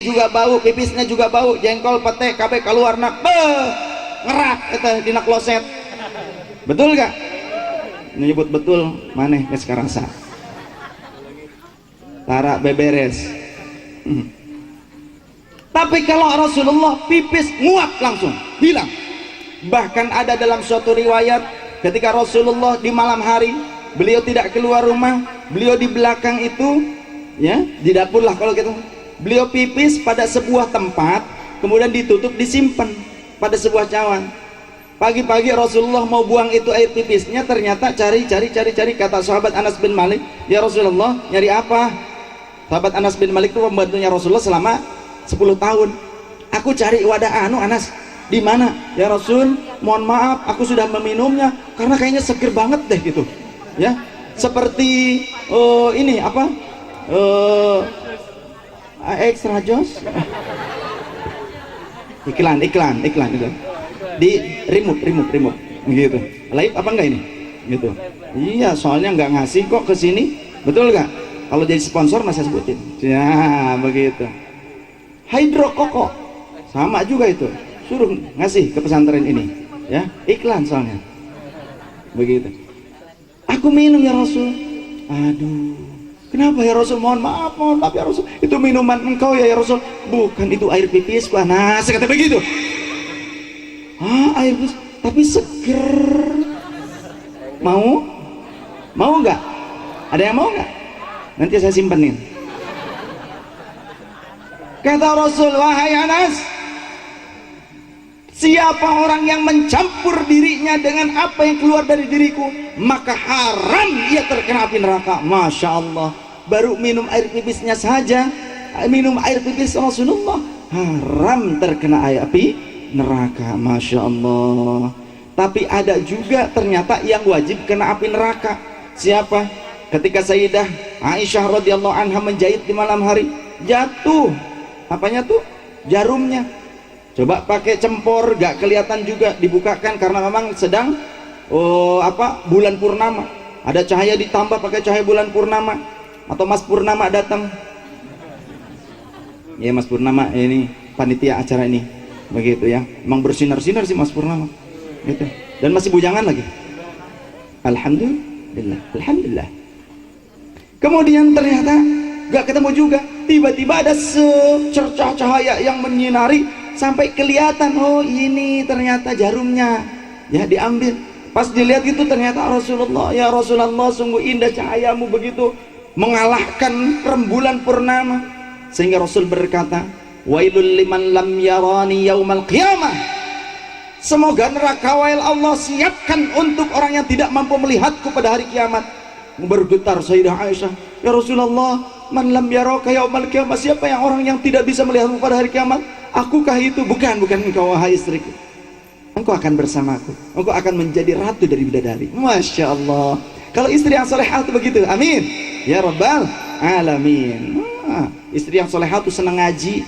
juga bau, pipisnya juga bau, jengkol pete kabeh keluar nak ngerak eta dina kloset. Betul gak? Nyebut betul maneh geus karasa. Tara beberes. Tapi kalau Rasulullah pipis nguap langsung hilang. Bahkan ada dalam suatu riwayat ketika Rasulullah di malam hari beliau tidak keluar rumah, beliau di belakang itu ya di dapur lah kalau gitu, beliau pipis pada sebuah tempat kemudian ditutup disimpan pada sebuah cawan. Pagi-pagi Rasulullah mau buang itu air pipisnya, ternyata cari kata sahabat Anas bin Malik, ya Rasulullah nyari apa? Sahabat Anas bin Malik itu pembantunya Rasulullah selama 10 tahun. Aku cari wadah anu Anas, di mana? Ya Rasul, mohon maaf aku sudah meminumnya karena kayaknya seger banget deh gitu. Ya, seperti ini apa? Extra jos. Iklan di remote gitu. Live apa enggak ini? Gitu. Iya, soalnya nggak ngasih kok ke sini. Betul nggak? Kalau jadi sponsor masih sebutin. Ya, begitu. Hydro Koko sama juga itu. Suruh ngasih ke pesantren ini. Ya, iklan soalnya. Begitu. Aku minum ya Rasul. Aduh. Kenapa ya Rasul? Mohon maaf ya Rasul. Itu minuman engkau ya Rasul. Bukan, itu air pipisku. Nah, saya kata begitu. Air pipis tapi seger. Mau nggak? Ada yang mau nggak? Nanti saya simpenin. Kata Rasul, wahai Anas, siapa orang yang mencampur dirinya dengan apa yang keluar dari diriku, maka haram ia terkena api neraka. Masya Allah, baru minum air pipisnya saja, minum air pipis Rasulullah, haram terkena api neraka. Masya Allah. Tapi ada juga ternyata yang wajib kena api neraka. Siapa? Ketika Sayyidah Aisyah radhiyallahu anha menjahit di malam hari, jatuh apanya tuh? Jarumnya. Coba pakai cempor gak kelihatan juga, dibukakan karena memang sedang bulan purnama. Ada cahaya ditambah pakai cahaya bulan purnama, atau Mas Purnama datang. Ya Mas Purnama ini panitia acara ini. Begitu ya. Emang bersinar-sinar sih Mas Purnama. Gitu. Dan masih bujangan lagi. Alhamdulillah. Kemudian ternyata gak ketemu juga. Tiba-tiba ada secercah cahaya yang menyinari sampai kelihatan, oh ini ternyata jarumnya. Ya, diambil. Pas dilihat itu ternyata Rasulullah. Ya Rasulullah, sungguh indah cahayamu, begitu mengalahkan rembulan purnama. Sehingga Rasul berkata, wailul liman lam yarani yaumal qiyamah. Semoga neraka wail Allah siapkan untuk orang yang tidak mampu melihatku pada hari kiamat. Bergetar Sayyidah Aisyah, ya Rasulullah, man lam yaraka yaumal qiyamah, siapa yang orang yang tidak bisa melihatmu pada hari kiamat? Akukah itu? Bukan engkau wahai istriku. Engkau akan bersamaku, engkau akan menjadi ratu dari bidadari. Masya Allah. Kalau istri yang solehah itu begitu, amin ya rabbal alamin. Istri yang solehah itu senang ngaji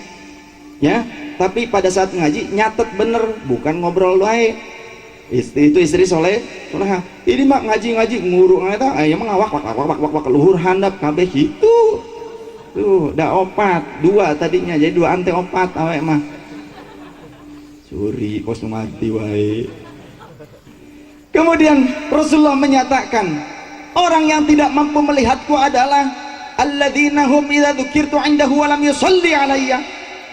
ya, tapi pada saat ngaji nyatet bener, bukan ngobrol wae. Istri soleh. Ini mak ngaji nguruk ngata, emang wak luhur handap kabeh gitu. Tuh, dah opat, 2 tadinya jadi 2 ante opat awek mah. Suri kos mati wae. Kemudian Rasulullah menyatakan, orang yang tidak mampu melihatku adalah alladzina hum idza dzukirtu indahu wa lam yusalli alayya.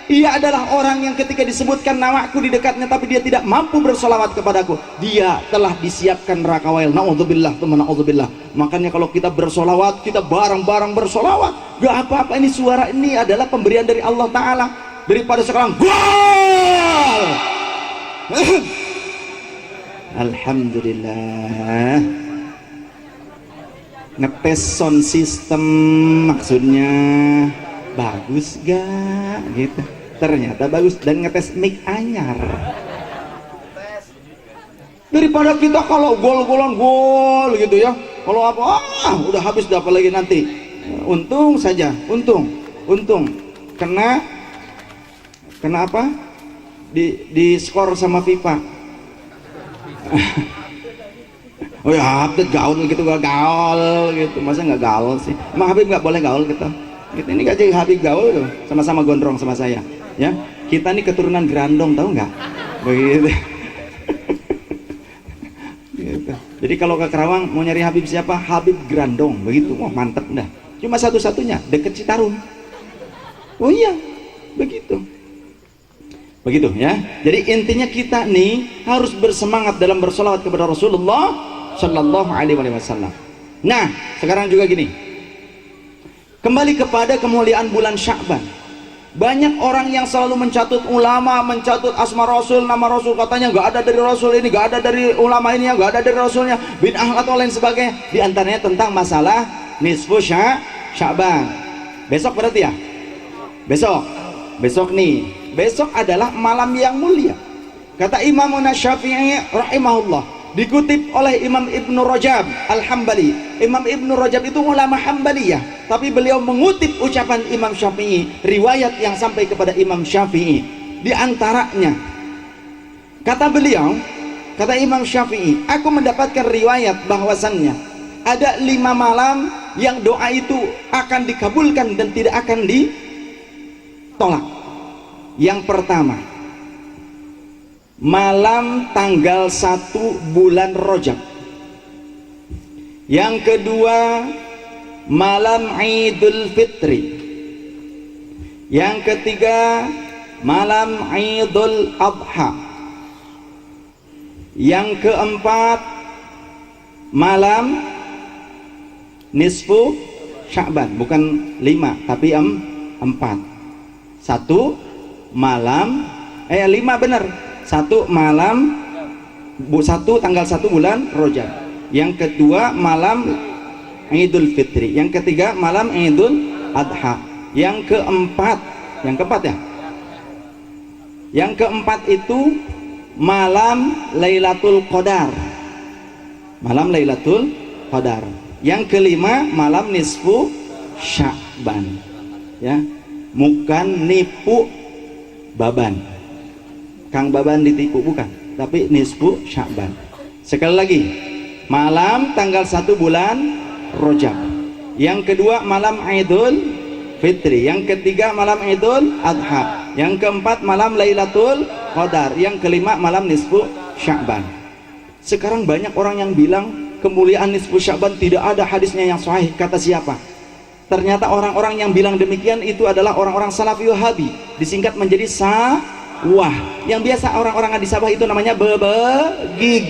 Ia adalah orang yang ketika disebutkan namaku di dekatnya tapi dia tidak mampu bersolawat kepadaku, dia telah disiapkan neraka wail. Na'udzubillah, teman, na'udzubillah. Makanya kalau kita bersolawat, kita bareng-bareng bersolawat, gak apa-apa. Ini suara ini adalah pemberian dari Allah Ta'ala. Daripada sekarang gol. Alhamdulillah. Ngetes sound system maksudnya bagus gak gitu, ternyata bagus. Dan ngetes mic anyar. Daripada kita kalau gol-golan gol gitu ya, kalau apa udah habis, dapat lagi nanti. Untung saja, untung kena apa di skor sama FIFA. Oh ya, update gaul gitu, gak gaul gitu, masa nggak gaul sih? Emang Habib nggak boleh gaul gitu? Kita ini gak jadi Habib gaul tuh, sama-sama gondrong sama saya. Ya, kita ini keturunan Grandong, tahu nggak? Begitu. Gitu. Jadi kalau ke Kerawang mau nyari Habib siapa? Habib Grandong, begitu. Wah mantep dah. Cuma satu-satunya deket Citarum. Oh iya, begitu. Begitu ya. Jadi intinya kita nih harus bersemangat dalam bersolawat kepada Rasulullah Shallallahu Alaihi Wasallam. Nah, sekarang juga gini. Kembali kepada kemuliaan bulan Sya'ban. Banyak orang yang selalu mencatut ulama, mencatut asma Rasul, nama Rasul, katanya nggak ada dari Rasul ini, nggak ada dari ulama ini, nggak ada dari Rasulnya, bid'ah atau lain sebagainya. Di antaranya tentang masalah nisfu Sya'ban. Besok berarti ya? Besok nih. Besok adalah malam yang mulia. Kata Imam Syafi'i rahimahullah, dikutip oleh Imam Ibnu Rajab Al-Hambali. Imam Ibnu Rajab itu ulama Hambaliyah, tapi beliau mengutip ucapan Imam Syafi'i, riwayat yang sampai kepada Imam Syafi'i. Di antaranya kata beliau, kata Imam Syafi'i, aku mendapatkan riwayat bahwasannya ada 5 malam yang doa itu akan dikabulkan dan tidak akan ditolak. Yang pertama, malam tanggal 1 bulan Rajab. Yang kedua, malam Idul Fitri. Yang ketiga, malam Idul Adha. Yang keempat, malam nisfu Sya'ban, bukan 5 tapi 4. 1 malam 5 benar. 1 malam 1 tanggal 1 bulan Rajab. Yang kedua malam Idul Fitri. Yang ketiga malam Idul Adha. Yang keempat ya. Yang keempat itu malam Lailatul Qadar. Malam Lailatul Qadar. Yang kelima malam nisfu Sya'ban. Ya, bukan nipu Baban, Kang Baban ditipu, bukan, tapi nisfu Sya'ban. Sekali lagi, malam tanggal 1 bulan Rajab. Yang kedua malam Idul Fitri. Yang ketiga malam Idul Adha. Yang keempat malam Lailatul Qadar. Yang kelima malam nisfu Sya'ban. Sekarang banyak orang yang bilang kemuliaan nisfu Sya'ban tidak ada hadisnya yang sahih. Kata siapa? Ternyata orang-orang yang bilang demikian itu adalah orang-orang Salafi Wahabi, disingkat menjadi sawah. Yang biasa orang-orang di sawah itu namanya babagig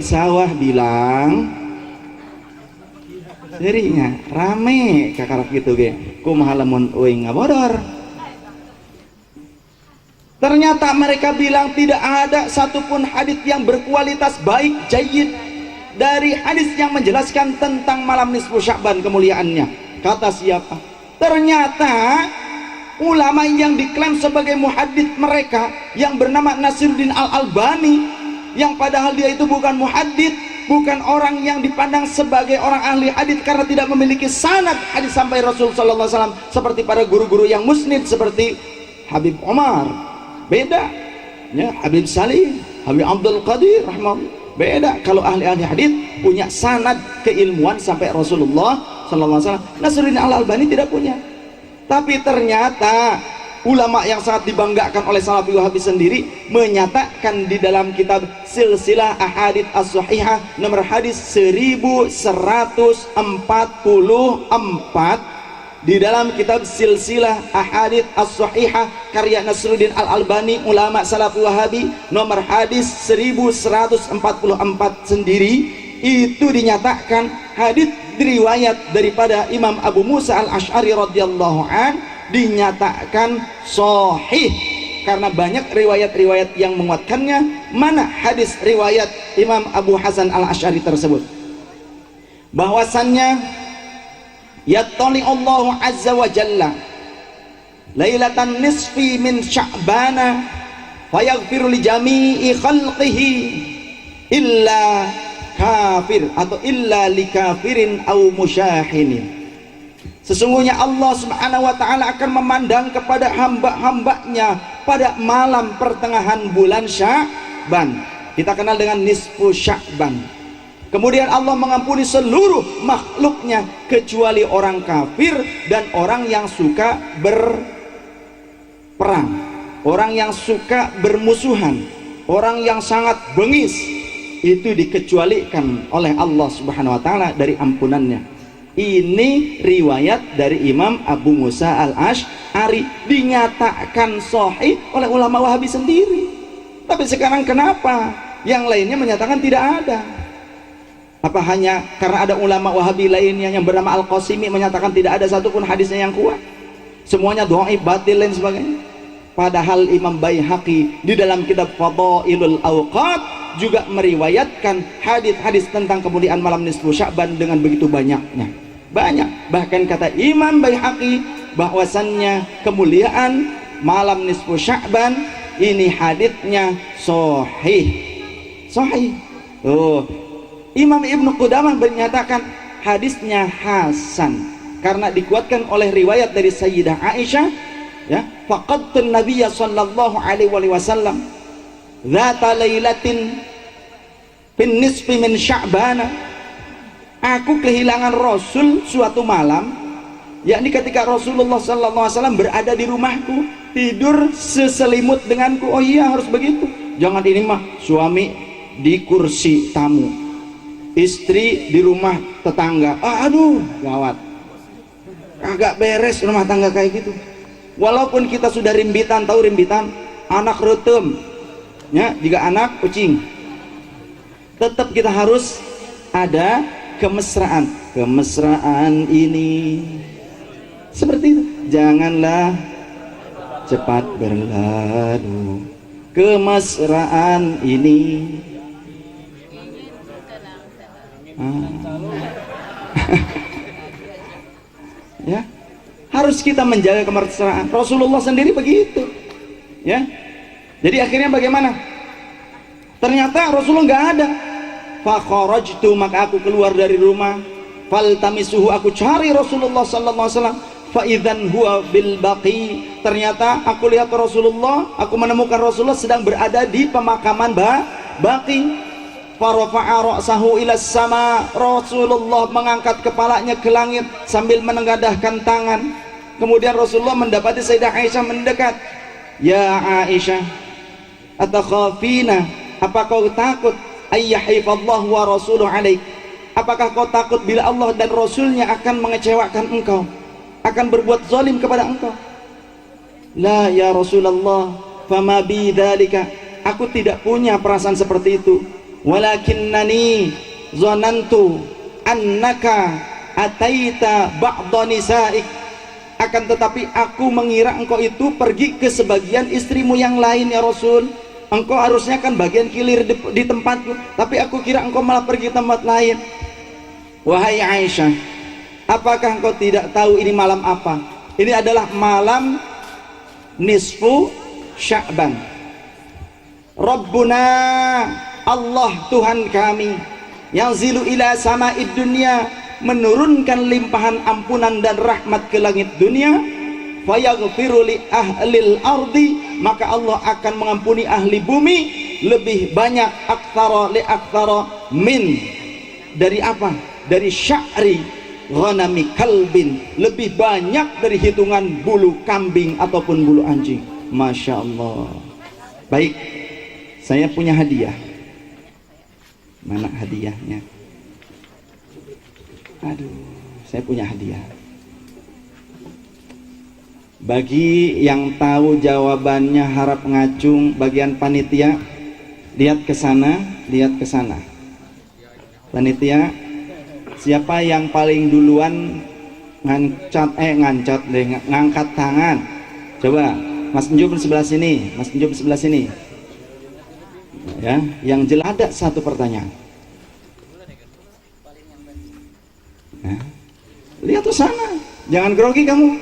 sawah bilang dirinya rame kakarap gitu ge kumaha lamun euing ngabodor. Ternyata mereka bilang tidak ada satupun hadis yang berkualitas baik jayyid dari hadis yang menjelaskan tentang malam nisfu Sya'ban kemuliaannya. Kata siapa? Ternyata ulama yang diklaim sebagai muhaddits mereka yang bernama Nasiruddin Al-Albani, yang padahal dia itu bukan muhaddits, bukan orang yang dipandang sebagai orang ahli hadits karena tidak memiliki sanad hadis sampai Rasul sallallahu alaihi wasallam seperti para guru-guru yang musnid seperti Habib Omar. Beda ya, Habib Salim, Habib Abdul Qadir rahimahullah. Beda kalau ahli-ahli hadits punya sanad keilmuan sampai Rasulullah sallallahu alaihi wasallam. Nasiruddin Al-Albani tidak punya. Tapi ternyata ulama yang sangat dibanggakan oleh Salafi Wahabi sendiri menyatakan di dalam kitab Silsilah Ahadits As-Shahihah nomor hadis 1144, di dalam kitab Silsilah Ahadits As-Shahihah karya Nasiruddin Al-Albani ulama Salafi Wahabi nomor hadis 1144 sendiri, itu dinyatakan hadis riwayat daripada Imam Abu Musa Al-Asy'ari radhiyallahu an dinyatakan sahih karena banyak riwayat-riwayat yang menguatkannya. Mana hadis riwayat Imam Abu Hasan Al-Asy'ari tersebut? Bahwasannya yattali Allah azza wa jalla lailatan nisfi min Sya'bana fayaghfiru li jami'i khalqihi illa kafir atau illa li kafirin au musyahinin. Sesungguhnya Allah subhanahu wa ta'ala akan memandang kepada hamba-hambanya pada malam pertengahan bulan Sya'ban. Kita kenal dengan nisfu Sya'ban. Kemudian Allah mengampuni seluruh makhluknya kecuali orang kafir dan orang yang suka berperang, orang yang suka bermusuhan, orang yang sangat bengis, itu dikecualikan oleh Allah Subhanahu wa taala dari ampunannya. Ini riwayat dari Imam Abu Musa al-Asy'ari, dinyatakan sahih oleh ulama Wahabi sendiri. Tapi sekarang kenapa yang lainnya menyatakan tidak ada? Apa hanya karena ada ulama Wahabi lainnya yang bernama Al-Qasimi menyatakan tidak ada satupun hadisnya yang kuat, semuanya dhaif, batil, dan sebagainya? Padahal Imam Baihaqi di dalam kitab Fadailul Awqat juga meriwayatkan hadis-hadis tentang kemuliaan malam nisfu Sya'ban dengan begitu banyaknya. Banyak. Bahkan kata Imam Baihaqi bahwasannya kemuliaan malam nisfu Sya'ban ini hadisnya sahih. Sahih. Oh, Imam Ibnu Qudamah menyatakan hadisnya hasan karena dikuatkan oleh riwayat dari Sayyidah Aisyah, ya, faqadtun nabiyya sallallahu alaihi wasallam dzata lailatin fin nisfi min sya'ban. Aku kehilangan Rasul suatu malam, yakni ketika Rasulullah sallallahu alaihi wasallam berada di rumahku, tidur seselimut denganku. Oh iya, harus begitu. Jangan ini mah suami di kursi tamu, istri di rumah tetangga. Aduh, gawat. Agak beres rumah tangga kayak gitu. Walaupun kita sudah rimbitan, tahu rimbitan, anak retem, ya, jika anak kucing, tetap kita harus ada kemesraan. Kemesraan ini seperti itu. Janganlah cepat berlalu. Kemesraan ini. Ya, harus kita menjaga kemesraan. Rasulullah sendiri begitu, ya. Jadi akhirnya bagaimana? Ternyata Rasulullah nggak ada. Fakharajtu, maka aku keluar dari rumah. Faltamisuhu, aku cari Rasulullah sallallahu alaihi wasallam. Fa idzan huwa bil baqi. Ternyata aku lihat Rasulullah, aku menemukan Rasulullah sedang berada di pemakaman Baqi. Farafa'a ra'sahu ila sama. Rasulullah mengangkat kepalanya ke langit sambil menengadahkan tangan. Kemudian Rasulullah mendapati Sayyidah Aisyah mendekat. Ya Aisyah, atakhafina, apa kau takut ayyahifallahu wa rasuluhu alaik? Apakah kau takut bila Allah dan Rasulnya akan mengecewakan engkau, akan berbuat zalim kepada engkau? La ya Rasulullah, fama bi dzalika. Aku tidak punya perasaan seperti itu. Walakinnani zanantu annaka ataita ba'dha nisaik. Akan tetapi aku mengira engkau itu pergi ke sebagian istrimu yang lain ya Rasul. Engkau harusnya kan bagian kilir di tempatku, tapi aku kira engkau malah pergi tempat lain. Wahai Aisyah, apakah engkau tidak tahu ini malam apa? Ini adalah malam nisfu Sya'ban. Rabbuna, Allah Tuhan kami, yang zilu ila sama'id dunya, menurunkan limpahan ampunan dan rahmat ke langit dunia. Fayaghfiru li ahlil ardi, maka Allah akan mengampuni ahli bumi lebih banyak. Aktsara li aktsara min, dari apa? Dari sya'ri ghanami kalbin, lebih banyak dari hitungan bulu kambing ataupun bulu anjing. Masya Allah. Baik, saya punya hadiah. Mana hadiahnya? Aduh, saya punya hadiah. Bagi yang tahu jawabannya harap ngacung. Bagian panitia, lihat ke sana, lihat ke sana. Panitia, siapa yang paling duluan ngangkat tangan? Coba, Mas Njum sebelah sini, Mas Njum sebelah sini. Ya, yang jelas ada satu pertanyaan. Nah, lihat ke sana, jangan grogi kamu,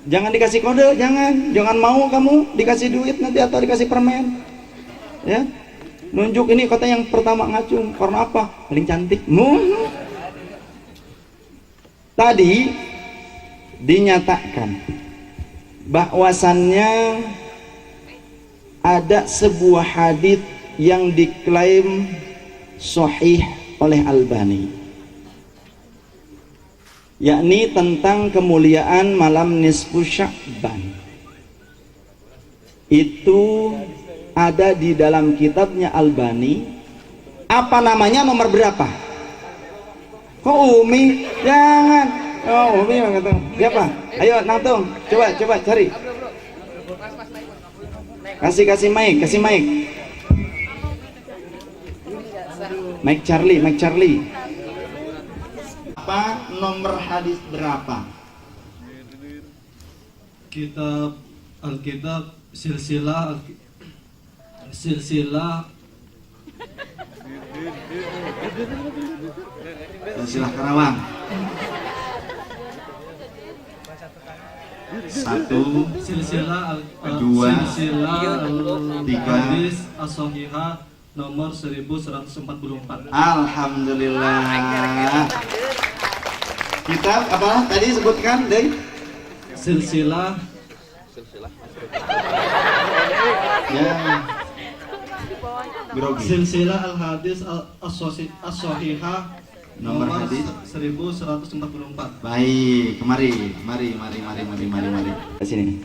jangan dikasih kode, jangan mau kamu dikasih duit nanti atau dikasih permen, ya. Nunjuk ini kata yang pertama ngacung, karena apa? Paling cantik. Tadi dinyatakan bahwasannya ada sebuah hadits yang diklaim sahih oleh Albani, yakni tentang kemuliaan malam nisfu Sya'ban. Itu ada di dalam kitabnya Albani. Apa namanya, nomor berapa? Kok Umi? Jangan. Oh, Umi kata. Siapa? Ayo Natung, coba cari. Kasih mic, Mike Charlie. Apa nomor hadis berapa? Kitab Alkitab silsilah Silsilah Karawang. Satu, silsilah dua, tiga, hadis as-sahihah nomor 1144. Alhamdulillah. Kitab apa tadi sebutkan, Dek? Silsilah Ya. Grogi. Silsilah al-hadis as-sahihah Nomor hadis 1144. Baik, mari. Ke sini.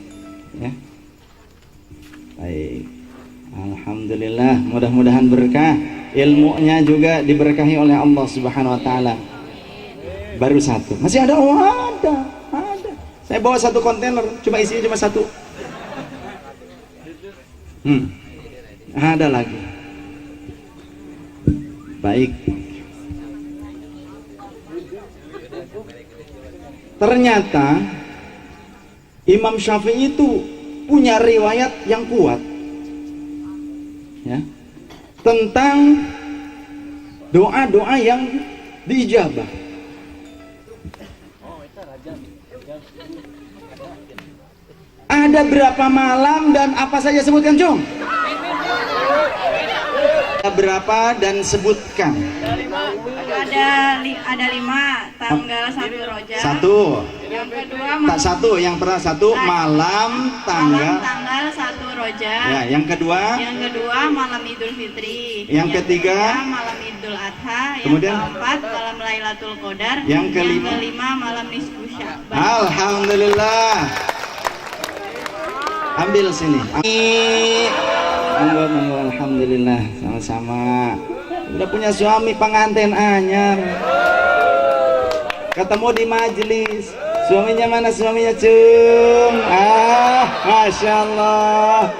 Ya. Baik. Alhamdulillah, mudah-mudahan berkah. Ilmunya juga diberkahi oleh Allah Subhanahu wa taala. Baru satu. Masih ada? Oh, ada. Saya bawa satu kontainer, cuma isinya cuma satu. Ada lagi. Baik. Ternyata Imam Syafi'i itu punya riwayat yang kuat, ya, tentang doa-doa yang diijabah. Ada berapa malam dan apa saja, sebutkan, Jong? Ada berapa dan sebutkan. Ada 5, tanggal 1 Rojab. 1. Yang kedua Tak 1, yang pernah 1 malam tanggal 1 Rojab. Ya, yang kedua malam Idul Fitri. Yang ketiga malam Idul Adha. Kemudian yang keempat malam Lailatul Qadar. Yang kelima malam nisfu Sya'ban. Alhamdulillah. Ambil sini. Monggo, alhamdulillah, sama-sama. Udah punya suami pengantin anyar. Ketemu di majelis. Suaminya mana suaminya, Cung? Masya Allah.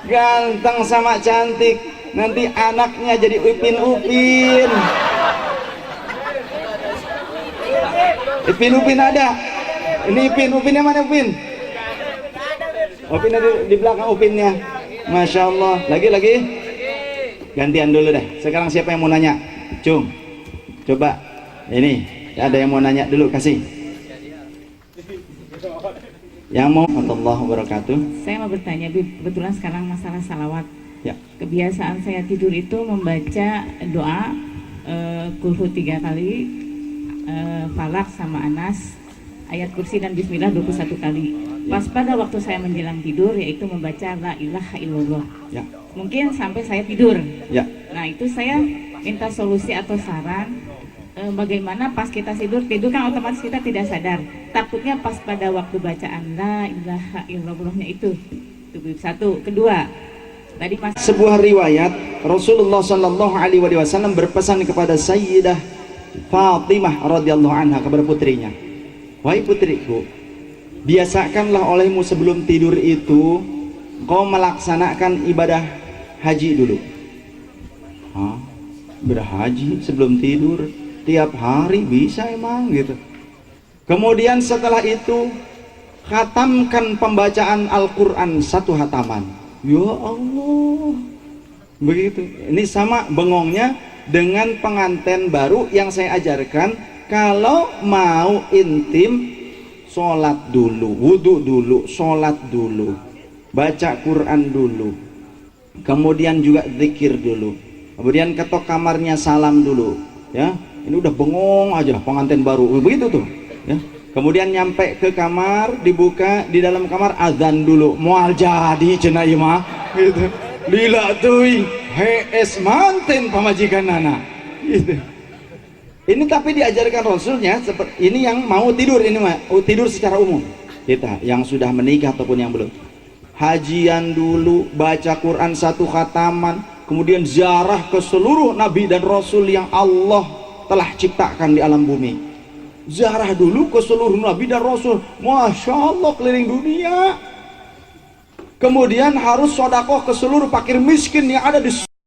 Ganteng sama cantik. Nanti anaknya jadi Upin. Upin ada. Ini Upinnya mana Upin? Upin ada di belakang Upinnya. Masya Allah. Lagi. Gantian dulu deh. Sekarang siapa yang mau nanya? Cung, coba. Ini ada yang mau nanya dulu, kasih. Yang mau. Warahmatullahi wabarakatuh. Saya mau bertanya, kebetulan sekarang masalah salawat. Ya. Kebiasaan saya tidur itu membaca doa kulhu 3 kali, falak sama anas, ayat kursi dan bismillah 21 kali. Pas pada waktu saya menjelang tidur, yaitu membaca la ilaha illallah. Ya. Mungkin sampai saya tidur. Ya. Nah, itu saya minta solusi atau saran, bagaimana pas kita tidur kan otomatis kita tidak sadar. Takutnya pas pada waktu bacaan la ilaha illallahnya itu satu. Kedua, tadi pas sebuah riwayat Rasulullah Shallallahu Alaihi Wasallam berpesan kepada Sayyidah Fatimah radhiyallahu anha, kepada putrinya, wahai putriku, biasakanlah olehmu sebelum tidur itu kau melaksanakan ibadah haji dulu. Berhaji sebelum tidur tiap hari bisa emang gitu. Kemudian setelah itu khatamkan pembacaan Al-Quran 1 hataman. Ya Allah, begitu. Ini sama bengongnya dengan pengantin baru yang saya ajarkan. Kalau mau intim, sholat dulu, wudhu dulu, sholat dulu, baca Quran dulu, kemudian juga zikir dulu, kemudian ketok kamarnya salam dulu, ya. Ini udah bengong aja pengantin baru, begitu tuh, ya. Kemudian nyampe ke kamar, dibuka di dalam kamar, azan dulu, mual jadi cenah ieu mah gitu. Lila tuh es manten pamajikan nana gitu. Ini tapi diajarkan Rasulnya seperti ini. Yang mau tidur ini mah tidur secara umum, kita yang sudah menikah ataupun yang belum, hajian dulu, baca Quran 1 khataman, kemudian ziarah ke seluruh nabi dan rasul yang Allah telah ciptakan di alam bumi. Ziarah dulu ke seluruh nabi dan rasul, Masya Allah, keliling dunia. Kemudian harus sodakoh ke seluruh fakir miskin yang ada di